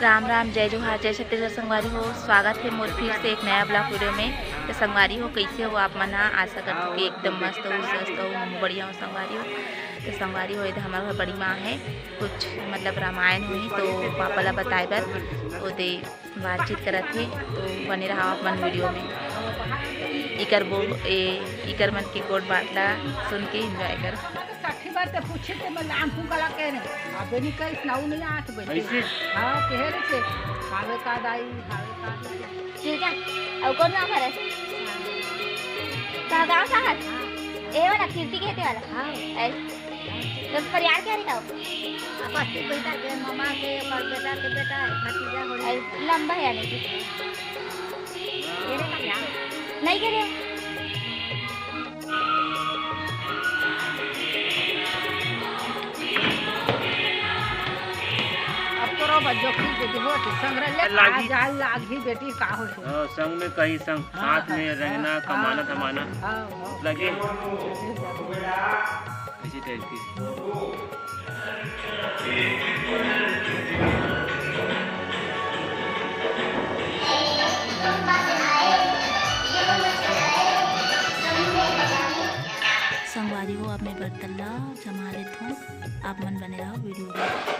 राम राम, जय जोहार, जय छत्तीसगढ़। संगवारी हो, स्वागत है मोर फिर से एक नया ब्लॉग वीडियो में। तो संगवारी हो, कैसे हो आप मन? आशा करती हूँ कि एकदम मस्त हो, स्वस्थ हो, बढ़िया हो संगवारी हो। तो संगवारी हो, इधर हमारे घर बड़ी माँ है, कुछ मतलब रामायण हुई तो पापा ला बताए बर ओदे बातचीत करत थे। तो बने रहा आप मन वीडियो में। इकर मन के गोड बात ला सुन के एंजॉय कर। बात पूछे ते मैं नाम हूं कला के ने अबे नहीं कई सुनाऊ नहीं आठ बजे ऐसे हां केहरे से खावे का दाई खावे का ठीक है। और कौन नाम है का गांव का है ए वाला कीर्ति कहते वाला हां तो परिवार क्या रहता हो? बस बेटा के मामा के और बेटा के बेटा भतीजा हो लंबा है यानी कि तेरे का क्या नहीं करे बच्चों की बेटी हो संग्रह जाल लागी बेटी का हो संग में कहीं संग साथ में रहना कमाना थमाना लगे इसी टाइप की। संगवारी हो, अब मैं बर्तन ला जमा लेता हूँ, आप मन बने रहो वीडियो में।